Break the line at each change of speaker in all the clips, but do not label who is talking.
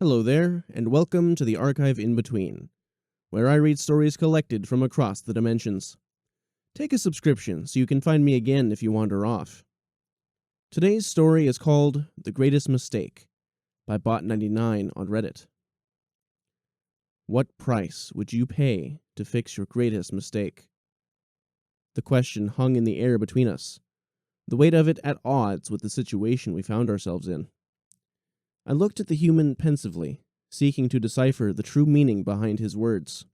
Hello there, and welcome to the Archive in Between, where I read stories collected from across the dimensions. Take a subscription so you can find me again if you wander off. Today's story is called The Greatest Mistake by Bot99 on Reddit. What price would you pay to fix your greatest mistake? The question hung in the air between us, the weight of it at odds with the situation we found ourselves in. I looked at the human pensively, seeking to decipher the true meaning behind his words.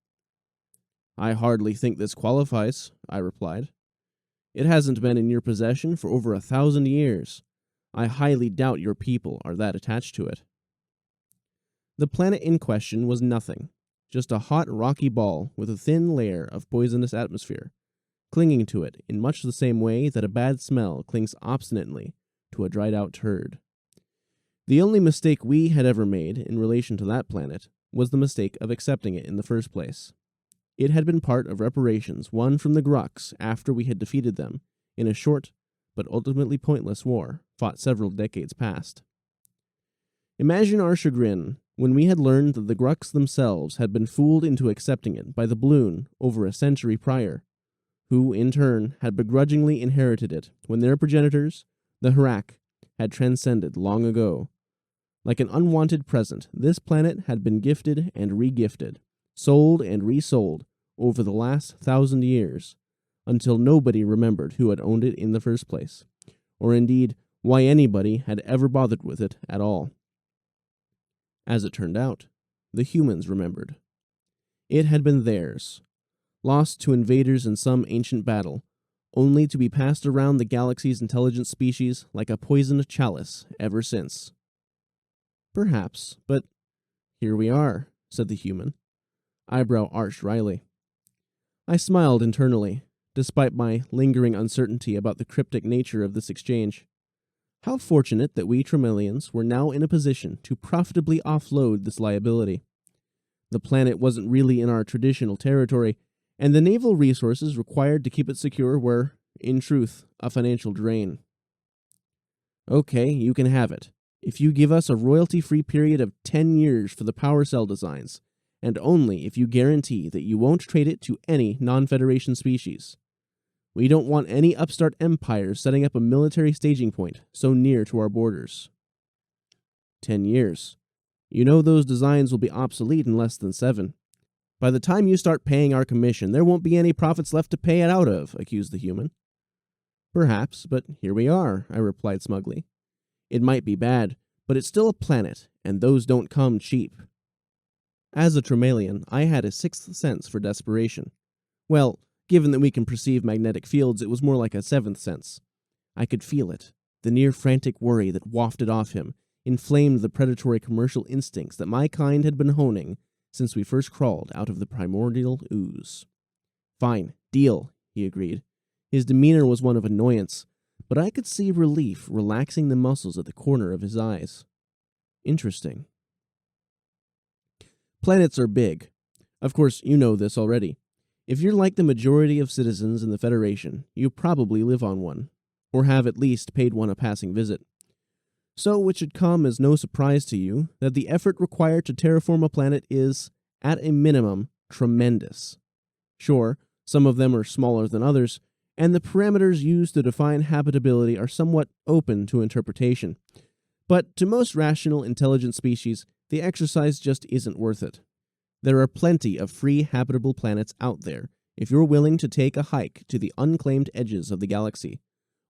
I hardly think this qualifies, I replied. It hasn't been in your possession for over 1,000 years. I highly doubt your people are that attached to it. The planet in question was nothing, just a hot rocky ball with a thin layer of poisonous atmosphere, clinging to it in much the same way that a bad smell clings obstinately to a dried-out turd. The only mistake we had ever made in relation to that planet was the mistake of accepting it in the first place. It had been part of reparations won from the Gruks after we had defeated them in a short but ultimately pointless war fought several decades past. Imagine our chagrin when we had learned that the Gruks themselves had been fooled into accepting it by the Bloon over a century prior, who in turn had begrudgingly inherited it when their progenitors, the Harak, had transcended long ago. Like an unwanted present, this planet had been gifted and re-gifted, sold and resold over the last 1,000 years, until nobody remembered who had owned it in the first place, or indeed why anybody had ever bothered with it at all. As it turned out, the humans remembered. It had been theirs, lost to invaders in some ancient battle, only to be passed around the galaxy's intelligent species like a poisoned chalice ever since. Perhaps, but here we are, said the human, eyebrow arched wryly. I smiled internally, despite my lingering uncertainty about the cryptic nature of this exchange. How fortunate that we Tremelians were now in a position to profitably offload this liability. The planet wasn't really in our traditional territory, and the naval resources required to keep it secure were, in truth, a financial drain. Okay, you can have it, if you give us a royalty-free period of 10 years for the power cell designs, and only if you guarantee that you won't trade it to any non-Federation species. We don't want any upstart empires setting up a military staging point so near to our borders. 10 years. You know those designs will be obsolete in less than 7. By the time you start paying our commission, there won't be any profits left to pay it out of, accused the human. Perhaps, but here we are, I replied smugly. It might be bad, but it's still a planet, and those don't come cheap. As a Tremelian, I had a sixth sense for desperation. Well, given that we can perceive magnetic fields, it was more like a seventh sense. I could feel it. The near-frantic worry that wafted off him inflamed the predatory commercial instincts that my kind had been honing since we first crawled out of the primordial ooze. Fine, deal, he agreed. His demeanor was one of annoyance, but I could see relief relaxing the muscles at the corner of his eyes. Interesting. Planets are big. Of course, you know this already. If you're like the majority of citizens in the Federation, you probably live on one, or have at least paid one a passing visit. So it should come as no surprise to you that the effort required to terraform a planet is, at a minimum, tremendous. Sure, some of them are smaller than others, and the parameters used to define habitability are somewhat open to interpretation. But to most rational, intelligent species, the exercise just isn't worth it. There are plenty of free habitable planets out there if you're willing to take a hike to the unclaimed edges of the galaxy,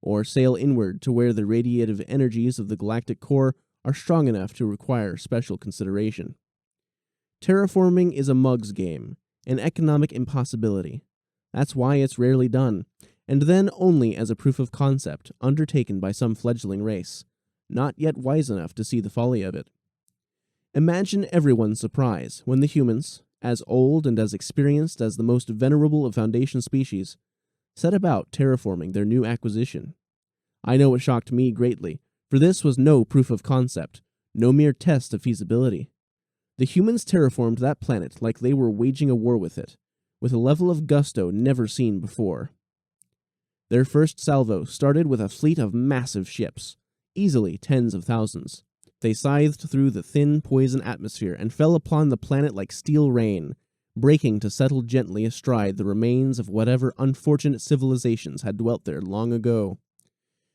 or sail inward to where the radiative energies of the galactic core are strong enough to require special consideration. Terraforming is a mug's game, an economic impossibility. That's why it's rarely done, and then only as a proof of concept undertaken by some fledgling race, not yet wise enough to see the folly of it. Imagine everyone's surprise when the humans, as old and as experienced as the most venerable of Foundation species, set about terraforming their new acquisition. I know it shocked me greatly, for this was no proof of concept, no mere test of feasibility. The humans terraformed that planet like they were waging a war with it, with a level of gusto never seen before. Their first salvo started with a fleet of massive ships, easily tens of thousands, They scythed through the thin poison atmosphere and fell upon the planet like steel rain, breaking to settle gently astride the remains of whatever unfortunate civilizations had dwelt there long ago.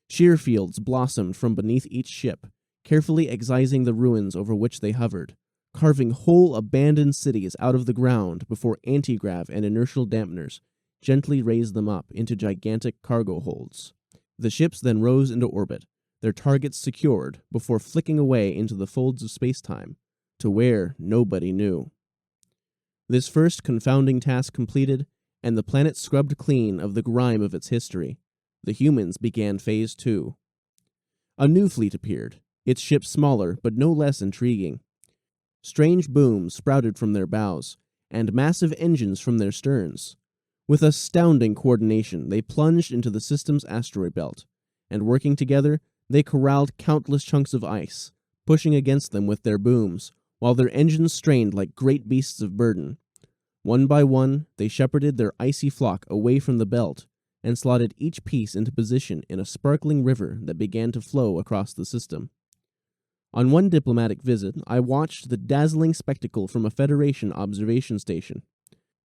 Sheer fields blossomed from beneath each ship, carefully excising the ruins over which they hovered, carving whole abandoned cities out of the ground before antigrav and inertial dampeners gently raised them up into gigantic cargo holds. The ships then rose into orbit, their targets secured before flicking away into the folds of space-time, to where nobody knew. This first confounding task completed, and the planet scrubbed clean of the grime of its history, the humans began Phase 2. A new fleet appeared, its ships smaller but no less intriguing. Strange booms sprouted from their bows, and massive engines from their sterns. With astounding coordination, they plunged into the system's asteroid belt, and working together, they corralled countless chunks of ice, pushing against them with their booms, while their engines strained like great beasts of burden. One by one, they shepherded their icy flock away from the belt, and slotted each piece into position in a sparkling river that began to flow across the system. On one diplomatic visit, I watched the dazzling spectacle from a Federation observation station.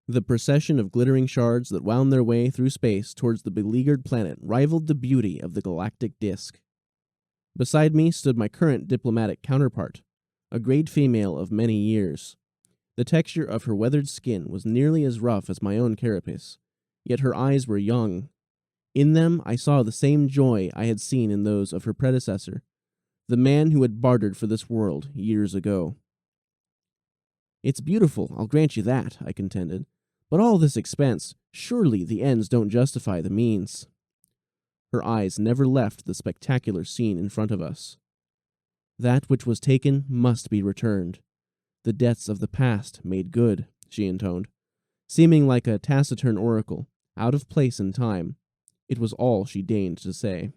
The procession of glittering shards that wound their way through space towards the beleaguered planet rivaled the beauty of the galactic disk. Beside me stood my current diplomatic counterpart, a grade female of many years. The texture of her weathered skin was nearly as rough as my own carapace, yet her eyes were young. In them I saw the same joy I had seen in those of her predecessor, the man who had bartered for this world years ago. "It's beautiful, I'll grant you that," I contended, "but all this expense, surely the ends don't justify the means." Her eyes never left the spectacular scene in front of us. "That which was taken must be returned. The debts of the past made good," she intoned, seeming like a taciturn oracle, out of place in time. It was all she deigned to say.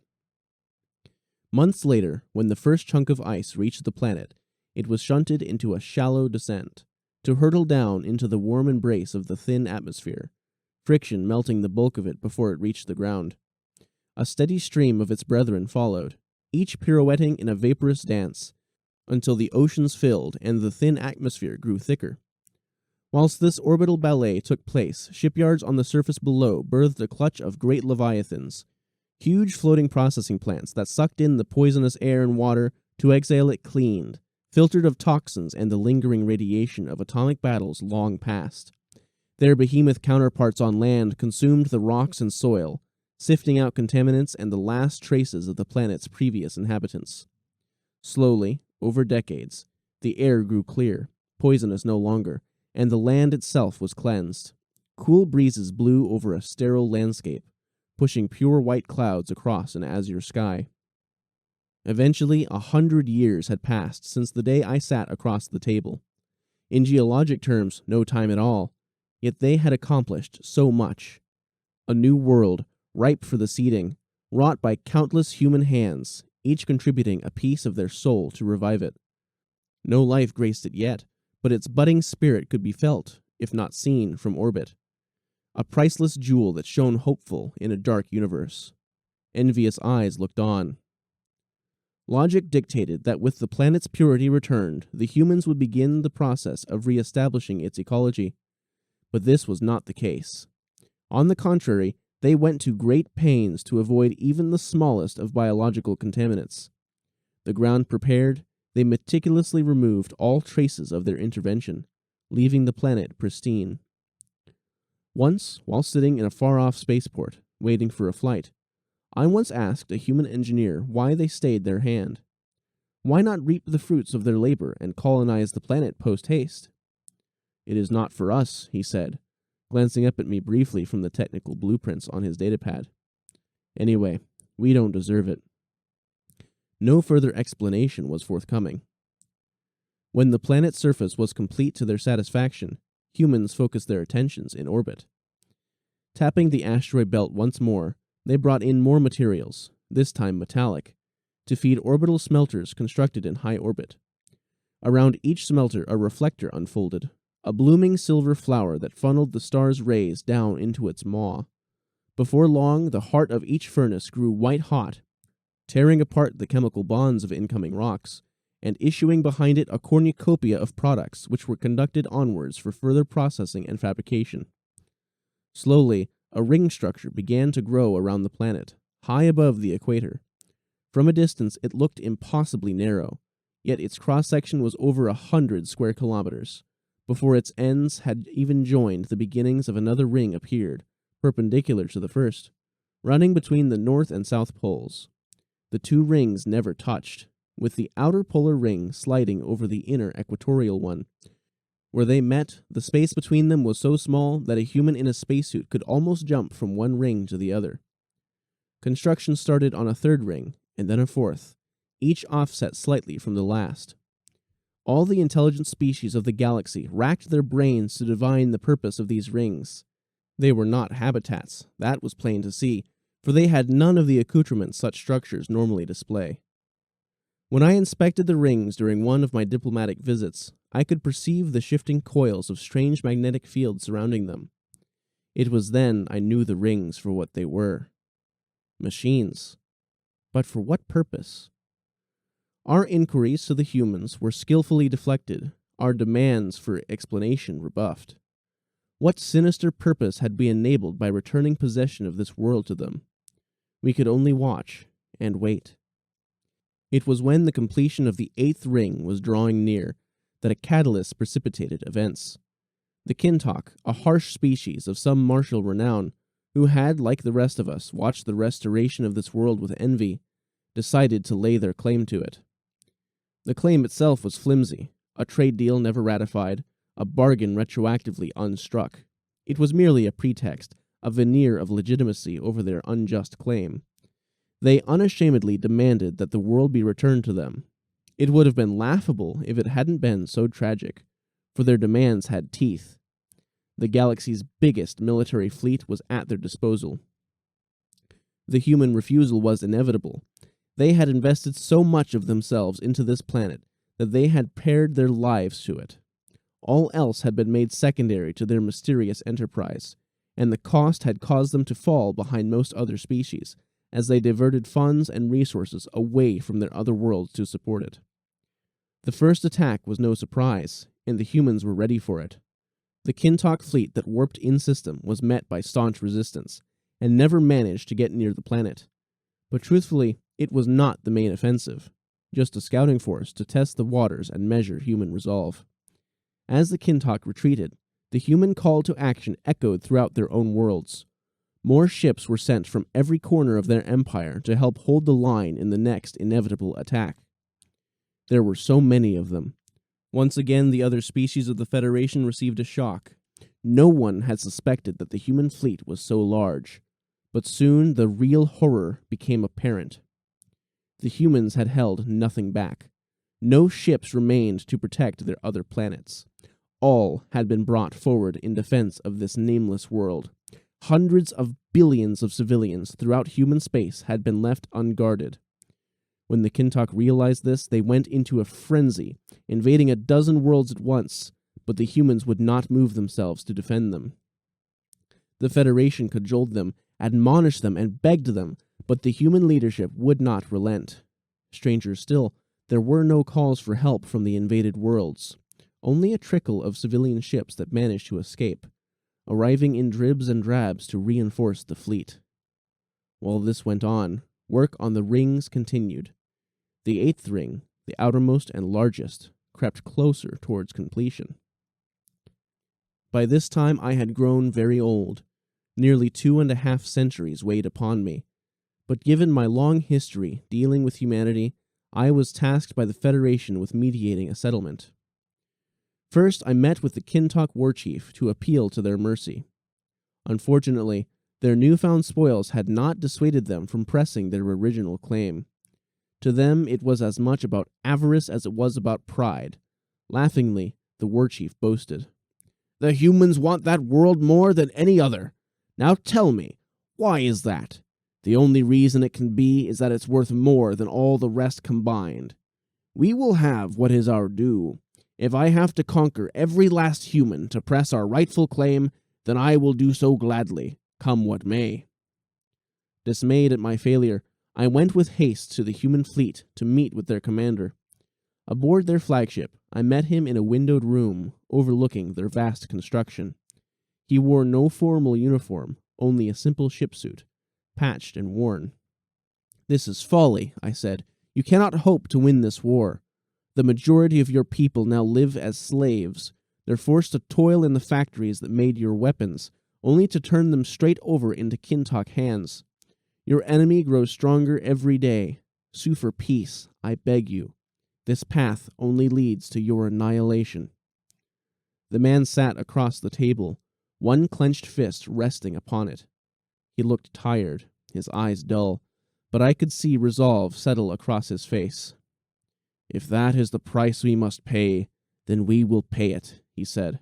Months later, when the first chunk of ice reached the planet, it was shunted into a shallow descent, to hurtle down into the warm embrace of the thin atmosphere, friction melting the bulk of it before it reached the ground. A steady stream of its brethren followed, each pirouetting in a vaporous dance, until the oceans filled and the thin atmosphere grew thicker. Whilst this orbital ballet took place, shipyards on the surface below birthed a clutch of great leviathans, huge floating processing plants that sucked in the poisonous air and water to exhale it cleaned, filtered of toxins and the lingering radiation of atomic battles long past. Their behemoth counterparts on land consumed the rocks and soil, sifting out contaminants and the last traces of the planet's previous inhabitants. Slowly, over decades, the air grew clear, poisonous no longer, and the land itself was cleansed. Cool breezes blew over a sterile landscape, pushing pure white clouds across an azure sky. Eventually, 100 years had passed since the day I sat across the table. In geologic terms, no time at all, yet they had accomplished so much. A new world, ripe for the seeding, wrought by countless human hands, each contributing a piece of their soul to revive it. No life graced it yet, but its budding spirit could be felt, if not seen, from orbit. A priceless jewel that shone hopeful in a dark universe. Envious eyes looked on. Logic dictated that with the planet's purity returned, the humans would begin the process of re-establishing its ecology. But this was not the case. On the contrary, they went to great pains to avoid even the smallest of biological contaminants. The ground prepared, they meticulously removed all traces of their intervention, leaving the planet pristine. Once, while sitting in a far-off spaceport, waiting for a flight, I once asked a human engineer why they stayed their hand. Why not reap the fruits of their labor and colonize the planet post-haste? "It is not for us," he said, glancing up at me briefly from the technical blueprints on his datapad. "Anyway, we don't deserve it." No further explanation was forthcoming. When the planet's surface was complete to their satisfaction, humans focused their attentions in orbit. Tapping the asteroid belt once more, they brought in more materials, this time metallic, to feed orbital smelters constructed in high orbit. Around each smelter a reflector unfolded, a blooming silver flower that funneled the star's rays down into its maw. Before long, the heart of each furnace grew white hot, tearing apart the chemical bonds of incoming rocks, and issuing behind it a cornucopia of products which were conducted onwards for further processing and fabrication. Slowly, a ring structure began to grow around the planet, high above the equator. From a distance, it looked impossibly narrow, yet its cross-section was over 100 square kilometers. Before its ends had even joined, the beginnings of another ring appeared, perpendicular to the first, running between the north and south poles. The two rings never touched, with the outer polar ring sliding over the inner equatorial one. Where they met, the space between them was so small that a human in a spacesuit could almost jump from one ring to the other. Construction started on a third ring, and then a fourth, each offset slightly from the last. All the intelligent species of the galaxy racked their brains to divine the purpose of these rings. They were not habitats, that was plain to see, for they had none of the accoutrements such structures normally display. When I inspected the rings during one of my diplomatic visits, I could perceive the shifting coils of strange magnetic fields surrounding them. It was then I knew the rings for what they were. Machines. But for what purpose? Our inquiries to the humans were skillfully deflected, our demands for explanation rebuffed. What sinister purpose had we enabled by returning possession of this world to them? We could only watch and wait. It was when the completion of the 8th ring was drawing near that a catalyst precipitated events. The Kintok, a harsh species of some martial renown, who had, like the rest of us, watched the restoration of this world with envy, decided to lay their claim to it. The claim itself was flimsy, a trade deal never ratified, a bargain retroactively unstruck. It was merely a pretext, a veneer of legitimacy over their unjust claim. They unashamedly demanded that the world be returned to them. It would have been laughable if it hadn't been so tragic, for their demands had teeth. The galaxy's biggest military fleet was at their disposal. The human refusal was inevitable. They had invested so much of themselves into this planet that they had paired their lives to it. All else had been made secondary to their mysterious enterprise, and the cost had caused them to fall behind most other species, as they diverted funds and resources away from their other worlds to support it. The first attack was no surprise, and the humans were ready for it. The Kintok fleet that warped in-system was met by staunch resistance, and never managed to get near the planet. But truthfully, it was not the main offensive, just a scouting force to test the waters and measure human resolve. As the Kintok retreated, the human call to action echoed throughout their own worlds. More ships were sent from every corner of their empire to help hold the line in the next inevitable attack. There were so many of them. Once again, the other species of the Federation received a shock. No one had suspected that the human fleet was so large, but soon the real horror became apparent. The humans had held nothing back. No ships remained to protect their other planets. All had been brought forward in defense of this nameless world. Hundreds of billions of civilians throughout human space had been left unguarded. When the Kintok realized this, they went into a frenzy, invading a dozen worlds at once, but the humans would not move themselves to defend them. The Federation cajoled them, admonished them, and begged them, but the human leadership would not relent. Stranger still, there were no calls for help from the invaded worlds, only a trickle of civilian ships that managed to escape, arriving in dribs and drabs to reinforce the fleet. While this went on, work on the rings continued. The 8th ring, the outermost and largest, crept closer towards completion. By this time I had grown very old. Nearly 2.5 centuries weighed upon me. But given my long history dealing with humanity, I was tasked by the Federation with mediating a settlement. First, I met with the Kintok war chief to appeal to their mercy. Unfortunately, their newfound spoils had not dissuaded them from pressing their original claim. To them, it was as much about avarice as it was about pride. Laughingly, the war chief boasted, "The humans want that world more than any other. Now tell me, why is that? The only reason it can be is that it's worth more than all the rest combined. We will have what is our due. If I have to conquer every last human to press our rightful claim, then I will do so gladly, come what may." Dismayed at my failure, I went with haste to the human fleet to meet with their commander. Aboard their flagship, I met him in a windowed room overlooking their vast construction. He wore no formal uniform, only a simple ship suit, patched and worn. "This is folly," I said. "You cannot hope to win this war. The majority of your people now live as slaves. They're forced to toil in the factories that made your weapons, only to turn them straight over into Kintok hands. Your enemy grows stronger every day. Sue for peace, I beg you. This path only leads to your annihilation." The man sat across the table, one clenched fist resting upon it. He looked tired, his eyes dull, but I could see resolve settle across his face. "If that is the price we must pay, then we will pay it," he said.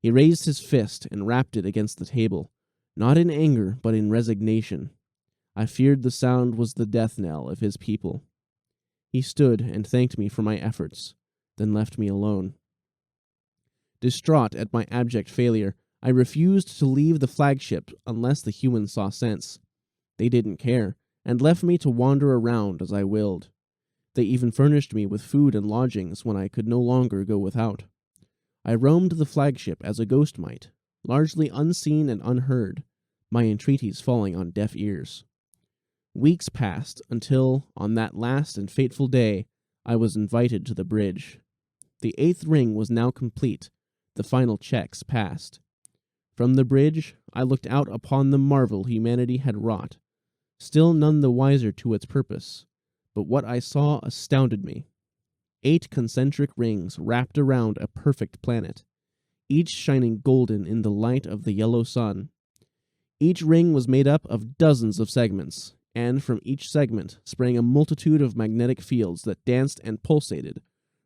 He raised his fist and rapped it against the table, not in anger, but in resignation. I feared the sound was the death knell of his people. He stood and thanked me for my efforts, then left me alone. Distraught at my abject failure, I refused to leave the flagship unless the humans saw sense. They didn't care, and left me to wander around as I willed. They even furnished me with food and lodgings when I could no longer go without. I roamed the flagship as a ghost might, largely unseen and unheard, my entreaties falling on deaf ears. Weeks passed until, on that last and fateful day, I was invited to the bridge. The 8th ring was now complete, the final checks passed. From the bridge, I looked out upon the marvel humanity had wrought, still none the wiser to its purpose, but what I saw astounded me. 8 concentric rings wrapped around a perfect planet, each shining golden in the light of the yellow sun. Each ring was made up of dozens of segments, and from each segment sprang a multitude of magnetic fields that danced and pulsated,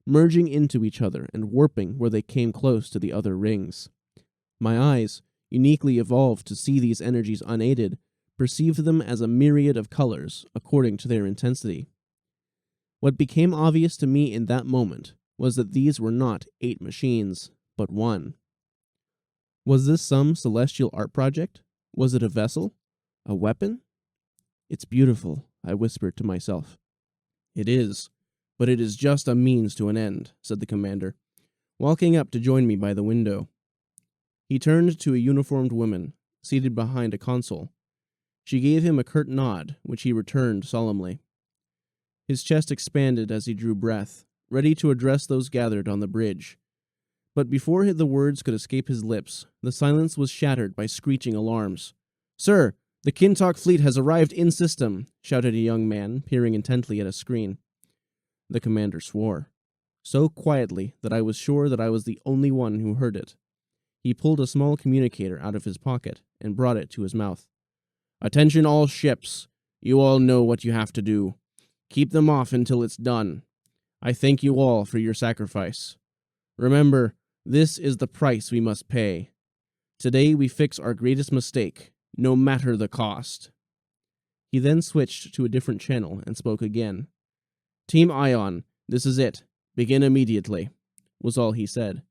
merging into each other and warping where they came close to the other rings. My eyes, uniquely evolved to see these energies unaided, perceived them as a myriad of colors according to their intensity. What became obvious to me in that moment was that these were not 8 machines, but one. Was this some celestial art project? Was it a vessel? A weapon? "It's beautiful," I whispered to myself. "It is, but it is just a means to an end," said the commander, walking up to join me by the window. He turned to a uniformed woman, seated behind a console. She gave him a curt nod, which he returned solemnly. His chest expanded as he drew breath, ready to address those gathered on the bridge. But before the words could escape his lips, the silence was shattered by screeching alarms. "Sir, the Kintok fleet has arrived in system," shouted a young man, peering intently at a screen. The commander swore, so quietly that I was sure that I was the only one who heard it. He pulled a small communicator out of his pocket and brought it to his mouth. "Attention all ships. You all know what you have to do. Keep them off until it's done. I thank you all for your sacrifice. Remember, this is the price we must pay. Today we fix our greatest mistake, no matter the cost." He then switched to a different channel and spoke again. "Team Ion, this is it. Begin immediately," was all he said.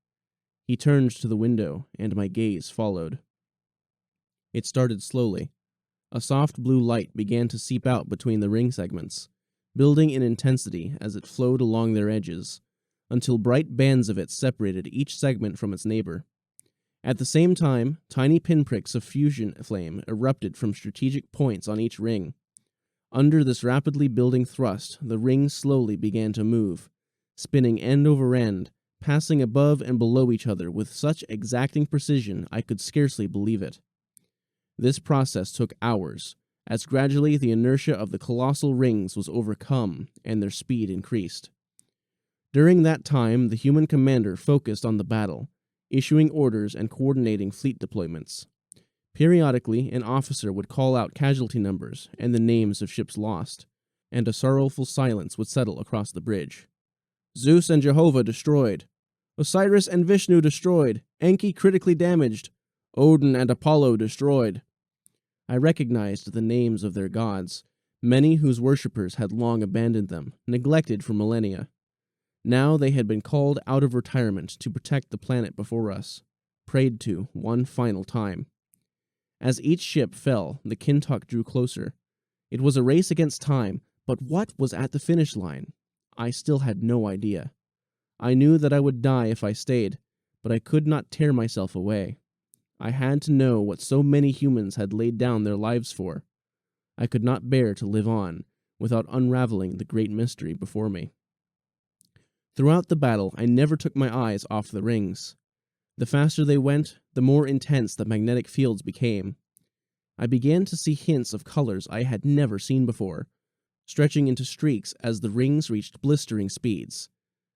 He turned to the window, and my gaze followed. It started slowly. A soft blue light began to seep out between the ring segments, building in intensity as it flowed along their edges, until bright bands of it separated each segment from its neighbor. At the same time, tiny pinpricks of fusion flame erupted from strategic points on each ring. Under this rapidly building thrust, the rings slowly began to move, spinning end over end, passing above and below each other with such exacting precision I could scarcely believe it. This process took hours, as gradually the inertia of the colossal rings was overcome and their speed increased. During that time, the human commander focused on the battle, issuing orders and coordinating fleet deployments. Periodically, an officer would call out casualty numbers and the names of ships lost, and a sorrowful silence would settle across the bridge. "Zeus and Jehovah destroyed. Osiris and Vishnu destroyed. Enki critically damaged. Odin and Apollo destroyed." I recognized the names of their gods, many whose worshippers had long abandoned them, neglected for millennia. Now they had been called out of retirement to protect the planet before us, prayed to one final time. As each ship fell, the Kintok drew closer. It was a race against time, but what was at the finish line? I still had no idea. I knew that I would die if I stayed, but I could not tear myself away. I had to know what so many humans had laid down their lives for. I could not bear to live on without unraveling the great mystery before me. Throughout the battle, I never took my eyes off the rings. The faster they went, the more intense the magnetic fields became. I began to see hints of colors I had never seen before, stretching into streaks as the rings reached blistering speeds.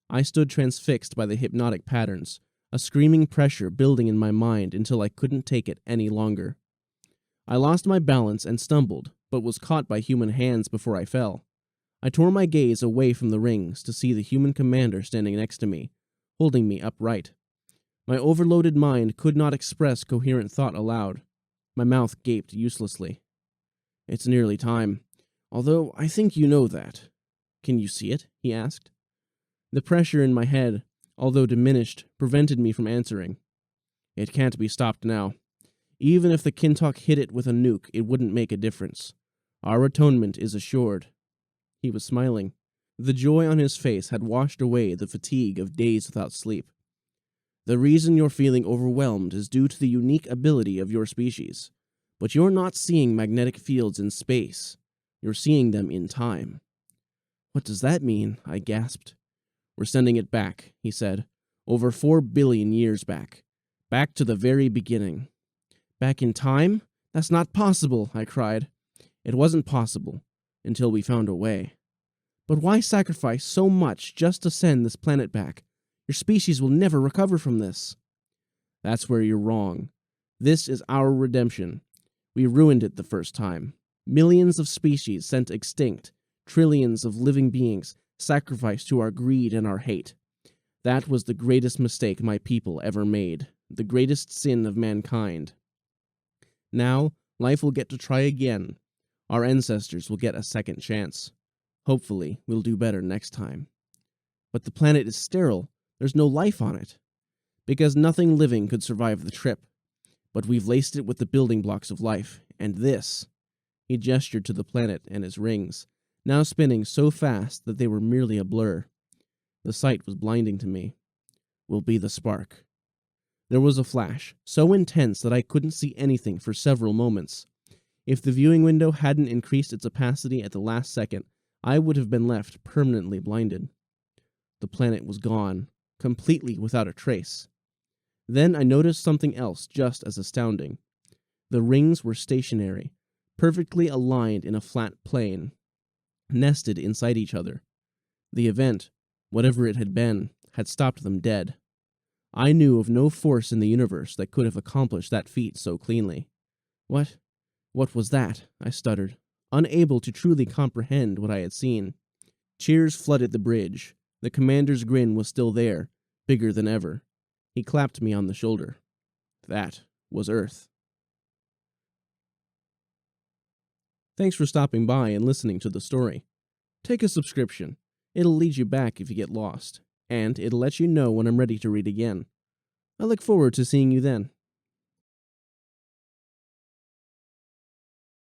I stood transfixed by the hypnotic patterns, a screaming pressure building in my mind until I couldn't take it any longer. I lost my balance and stumbled, but was caught by human hands before I fell. I tore my gaze away from the rings to see the human commander standing next to me, holding me upright. My overloaded mind could not express coherent thought aloud. My mouth gaped uselessly. "It's nearly time, although I think you know that." "Can you see it?" he asked. The pressure in my head, although diminished, prevented me from answering. "It can't be stopped now. Even if the Kintok hit it with a nuke, it wouldn't make a difference. Our atonement is assured." He was smiling. The joy on his face had washed away the fatigue of days without sleep. "The reason you're feeling overwhelmed is due to the unique ability of your species. But you're not seeing magnetic fields in space. You're seeing them in time." "What does that mean?" I gasped. "We're sending it back," he said. "Over 4 billion years back. Back to the very beginning." "Back in time? That's not possible," I cried. "It wasn't possible, until we found a way." "But why sacrifice so much just to send this planet back? Your species will never recover from this." "That's where you're wrong. This is our redemption. We ruined it the first time. Millions of species sent extinct, trillions of living beings sacrificed to our greed and our hate. That was the greatest mistake my people ever made, the greatest sin of mankind. Now, life will get to try again. Our ancestors will get a second chance. Hopefully, we'll do better next time." "But the planet is sterile. There's no life on it." "Because nothing living could survive the trip. But we've laced it with the building blocks of life, and this," he gestured to the planet and its rings, now spinning so fast that they were merely a blur. The sight was blinding to me. "Will be the spark." There was a flash, so intense that I couldn't see anything for several moments. If the viewing window hadn't increased its opacity at the last second, I would have been left permanently blinded. The planet was gone, completely without a trace. Then I noticed something else just as astounding. The rings were stationary, perfectly aligned in a flat plane, nested inside each other. The event, whatever it had been, had stopped them dead. I knew of no force in the universe that could have accomplished that feat so cleanly. What was that?" I stuttered, unable to truly comprehend what I had seen. Cheers flooded the bridge. The commander's grin was still there, bigger than ever. He clapped me on the shoulder. That was Earth. Thanks for stopping by and listening to the story. Take a subscription. It'll lead you back if you get lost, and it'll let you know when I'm ready to read again. I look forward to seeing you then.